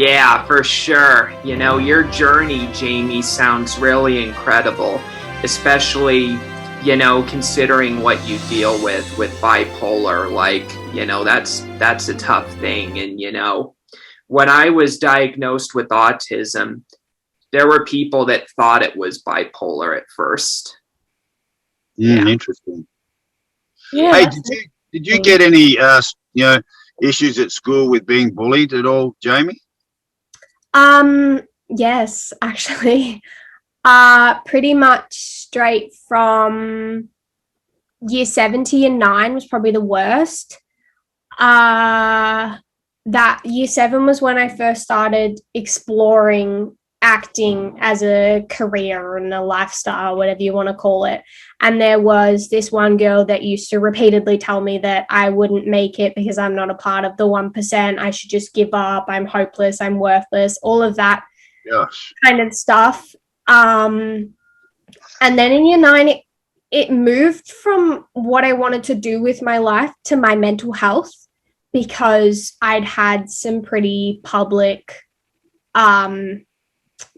Yeah, for sure. You know, your journey, Jamie, sounds really incredible, especially, you know, considering what you deal with bipolar. Like, you know, that's a tough thing. And, you know, when I was diagnosed with autism, there were people that thought it was bipolar at first. Yeah. Interesting. Yeah, Hey, that's did you get any you know issues at school with being bullied at all, Jamie? yes, actually. Pretty much straight from year 7 to year 9 was probably the worst. That year 7 was when I first started exploring acting as a career and a lifestyle, whatever you want to call it. And there was this one girl that used to repeatedly tell me that I wouldn't make it because I'm not a part of the 1%. I should just give up. I'm hopeless. I'm worthless. All of that Gosh. kind of stuff. And then in year 9, it moved from what I wanted to do with my life to my mental health, because I'd had some pretty public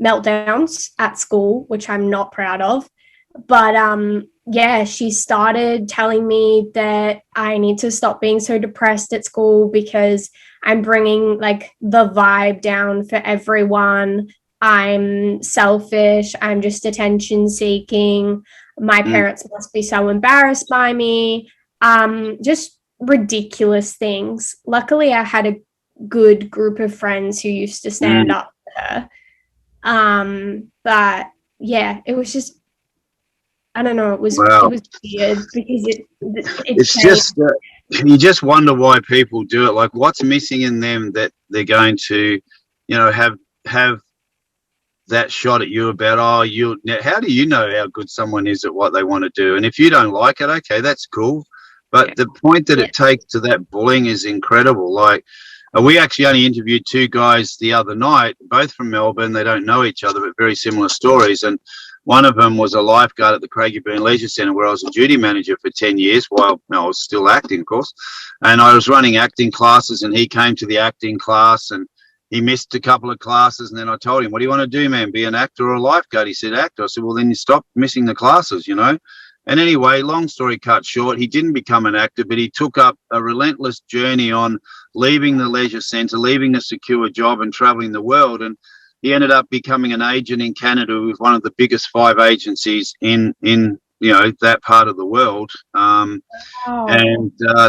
meltdowns at school, which I'm not proud of. But yeah, she started telling me that I need to stop being so depressed at school because I'm bringing like the vibe down for everyone. I'm selfish. I'm just attention seeking. My parents must be so embarrassed by me. Just ridiculous things. Luckily, I had a good group of friends who used to stand up for her. But yeah, it was just, I don't know, it was Wow. weird because It's just you just wonder why people do it. Like, what's missing in them that they're going to, you know, have that shot at you about, oh, you. Now, how do you know how good someone is at what they want to do? And if you don't like it, okay, that's cool. But the point that it takes to that bullying is incredible. Like, we actually only interviewed 2 guys the other night, both from Melbourne. They don't know each other, but very similar stories. And one of them was a lifeguard at the Craigieburn Leisure Centre, where I was a duty manager for 10 years while I was still acting, of course. And I was running acting classes, and he came to the acting class, and he missed a couple of classes. And then I told him, what do you want to do, man? Be an actor or a lifeguard? He said, actor. I said, well, then you stop missing the classes, you know. And anyway, long story cut short, he didn't become an actor, but he took up a relentless journey on leaving the leisure centre, leaving a secure job and travelling the world. And he ended up becoming an agent in Canada with one of the biggest 5 agencies in you know, that part of the world. And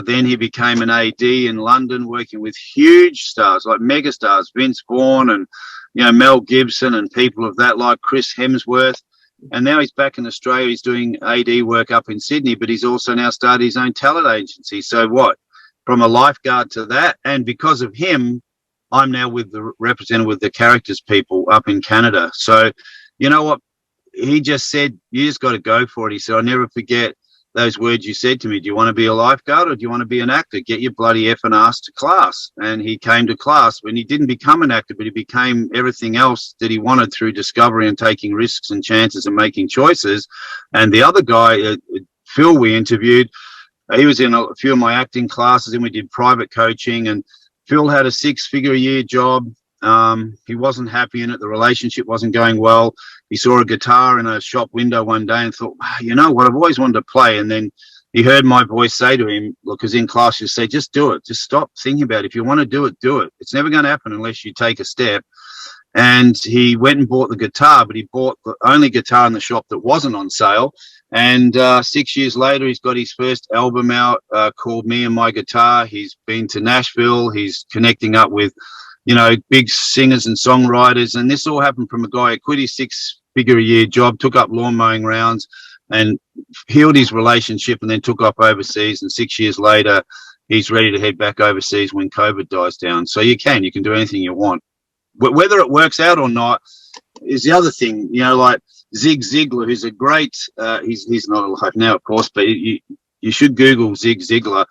then he became an AD in London, working with huge stars like megastars, Vince Vaughn and, you know, Mel Gibson and people of that, like Chris Hemsworth. And now he's back in Australia. He's doing AD work up in Sydney, but he's also now started his own talent agency. So what? From a lifeguard to that. And because of him, I'm now with the representative with the characters people up in Canada. So, you know what? He just said, you just got to go for it. He said, I'll never forget those words you said to me. Do you want to be a lifeguard or do you want to be an actor? Get your bloody effing ass to class. And he came to class when he didn't become an actor, but he became everything else that he wanted through discovery and taking risks and chances and making choices. And the other guy, Phil, we interviewed, he was in a few of my acting classes, and we did private coaching. And Phil had a 6-figure-a-year job. He wasn't happy in it. The relationship wasn't going well. He saw a guitar in a shop window one day and thought, you know what, I've always wanted to play. And then he heard my voice say to him, look, because in class you say, just do it. Just stop thinking about it. If you want to do it, do it. It's never going to happen unless you take a step. And he went and bought the guitar, but he bought the only guitar in the shop that wasn't on sale. And 6 years later, he's got his first album out called Me and My Guitar. He's been to Nashville. He's connecting up with, you know, big singers and songwriters. And this all happened from a guy who quit his 6-figure-a-year job, took up lawn mowing rounds and healed his relationship, and then took off overseas. And 6 years later, he's ready to head back overseas when COVID dies down. So you can do anything you want. Whether it works out or not is the other thing. You know, like Zig Ziglar, who's a great, he's not alive now, of course, but you should Google Zig Ziglar.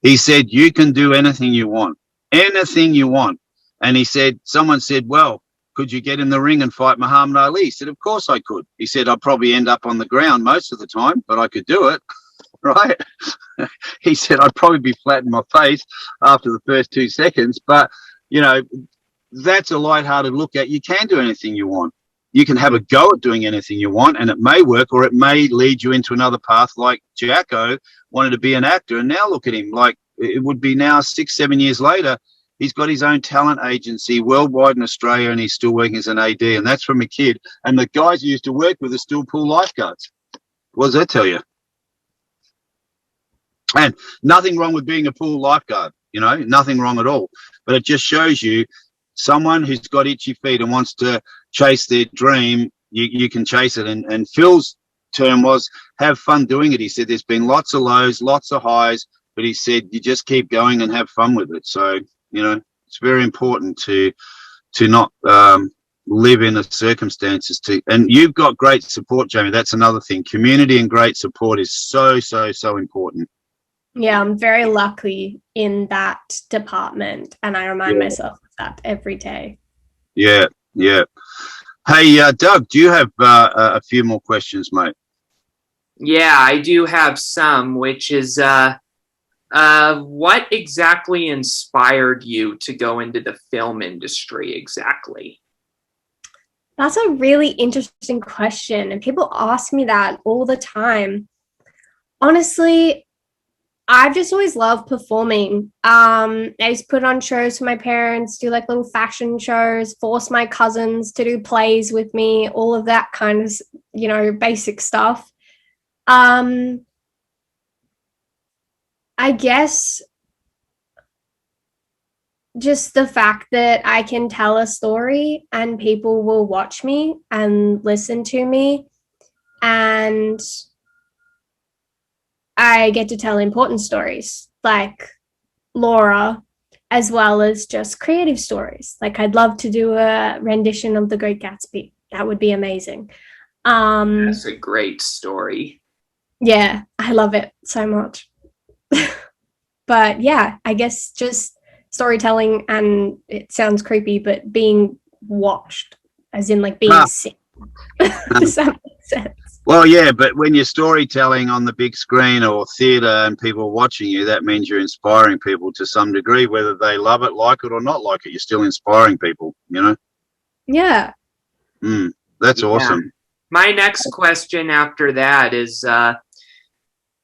He said, you can do anything you want. And he said, someone said, well, could you get in the ring and fight Muhammad Ali? He said, of course I could. He said, I'd probably end up on the ground most of the time, but I could do it, right? He said, I'd probably be flat in my face after the first 2 seconds. But, you know, that's a lighthearted look at, you can do anything you want. You can have a go at doing anything you want, and it may work, or it may lead you into another path. Like Jacko wanted to be an actor, and now look at him. Like, it would be now 6-7 years later, he's got his own talent agency worldwide in Australia, and he's still working as an AD, and that's from a kid. And the guys he used to work with are still pool lifeguards. What does that tell you? And nothing wrong with being a pool lifeguard, nothing wrong at all. But it just shows you someone who's got itchy feet and wants to chase their dream, you can chase it. And Phil's term was, have fun doing it. He said there's been lots of lows, lots of highs, but he said you just keep going and have fun with it. So, it's very important to not live in the circumstances and you've got great support, Jamie. That's another thing. Community and great support is so, so, so important. Yeah, I'm very lucky in that department, and I remind myself of that every day. Yeah. Hey, Doug, do you have a few more questions, mate? Yeah, I do have some, which is what exactly inspired you to go into the film industry exactly? That's a really interesting question, and people ask me that all the time. Honestly, I've just always loved performing. I used to put on shows for my parents, do like little fashion shows, force my cousins to do plays with me, all of that kind of, basic stuff. I guess just the fact that I can tell a story and people will watch me and listen to me, and I get to tell important stories like Laura, as well as just creative stories. Like, I'd love to do a rendition of The Great Gatsby. That would be amazing. That's a great story. Yeah, I love it so much. But yeah, I guess just storytelling, and it sounds creepy, but being watched, as in like being seen. Does that make sense? Well, yeah, but when you're storytelling on the big screen or theatre and people are watching you, that means you're inspiring people to some degree, whether they love it, like it, or not like it. You're still inspiring people, Yeah. That's awesome. My next question after that is,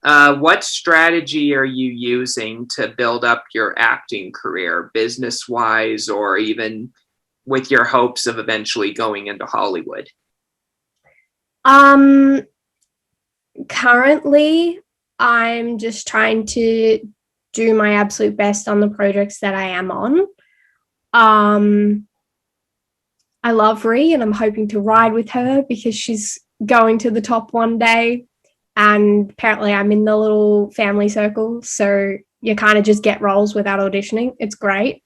what strategy are you using to build up your acting career, business-wise, or even with your hopes of eventually going into Hollywood? Currently, I'm just trying to do my absolute best on the projects that I am on. I love Rhi, and I'm hoping to ride with her because she's going to the top one day. And apparently I'm in the little family circle, so you kind of just get roles without auditioning. It's great.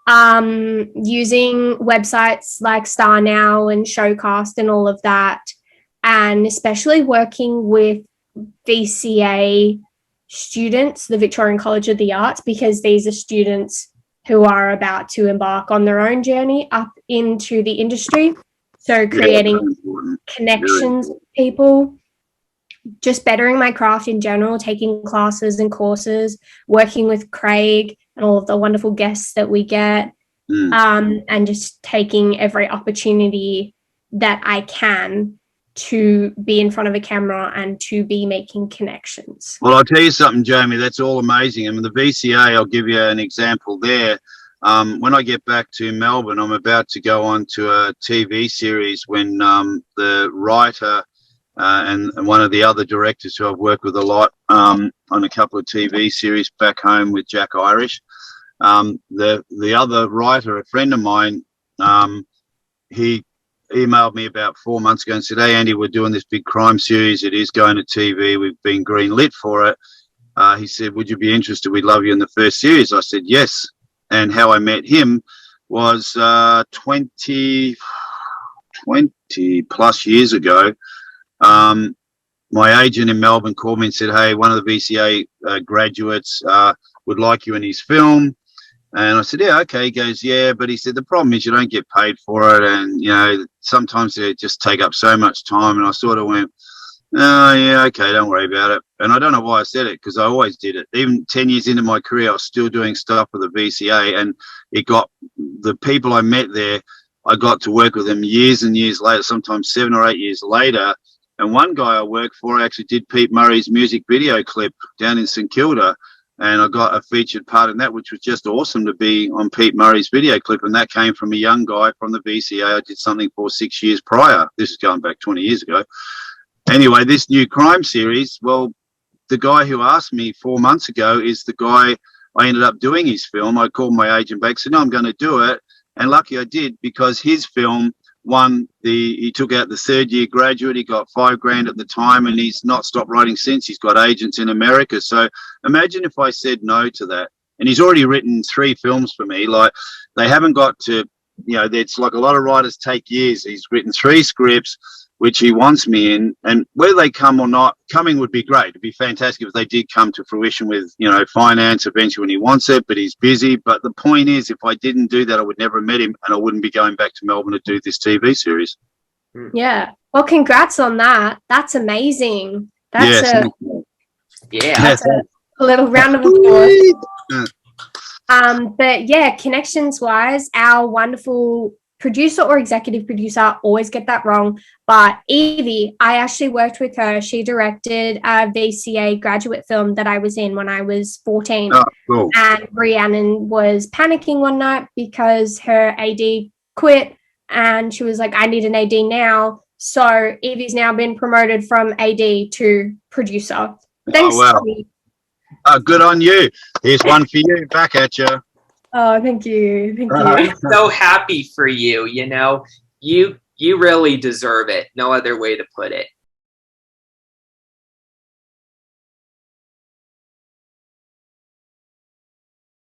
Using websites like Star Now and Showcast and all of that, and especially working with VCA students, the Victorian College of the Arts, because these are students who are about to embark on their own journey up into the industry. So creating connections with people, just bettering my craft in general, taking classes and courses, working with Craig and all of the wonderful guests that we get, and just taking every opportunity that I can to be in front of a camera and to be making connections. Well, I'll tell you something, Jamie, that's all amazing. I mean, the VCA, I'll give you an example there. When I get back to Melbourne, I'm about to go on to a TV series when the writer and one of the other directors who I've worked with a lot on a couple of TV series back home with Jack Irish. The other writer, a friend of mine, he emailed me about 4 months ago and said, "Hey, Andy, we're doing this big crime series. It is going to TV. We've been green lit for it." He said, "Would you be interested? We'd love you in the first series." I said, "Yes." And how I met him was 20 plus years ago. My agent in Melbourne called me and said, "Hey, one of the VCA graduates would like you in his film." And I said, "Yeah, okay." He goes, "Yeah," but he said, "The problem is you don't get paid for it. And, sometimes they just take up so much time." And I sort of went, Oh, yeah, okay, don't worry about it. And I don't know why I said it, because I always did it. Even 10 years into my career, I was still doing stuff with the VCA, and it got the people I met there, I got to work with them years and years later, sometimes 7 or 8 years later. And one guy I worked for actually did Pete Murray's music video clip down in St Kilda, and I got a featured part in that, which was just awesome to be on Pete Murray's video clip. And that came from a young guy from the VCA I did something for 6 years prior. This is going back 20 years ago. Anyway, this new crime series, well, the guy who asked me 4 months ago is the guy I ended up doing his film. I called my agent back, said, no, I'm going to do it. And lucky I did, because his film he took out the third year graduate. He got $5,000 at the time, and he's not stopped writing since. He's got agents in America. So imagine if I said no to that. And he's already written 3 films for me. Like, they haven't got to, it's like a lot of writers take years. He's written 3 scripts, which he wants me in, and whether they come or not, coming would be great. It'd be fantastic if they did come to fruition with, finance eventually when he wants it, but he's busy. But the point is, if I didn't do that, I would never have met him, and I wouldn't be going back to Melbourne to do this TV series. Yeah. Well, congrats on that. That's amazing. That's a little round of applause. But yeah, connections wise, our wonderful producer or executive producer, always get that wrong, but Evie, I actually worked with her. She directed a VCA graduate film that I was in when I was 14. Oh, cool. And Rhiannon was panicking one night because her AD quit, and she was like, I need an AD now. So Evie's now been promoted from AD to producer. Thanks. Oh, wow. Oh, good on you. Here's one for you. Back at you. Oh, thank you. Thank you. I'm so happy for you. You really deserve it. No other way to put it.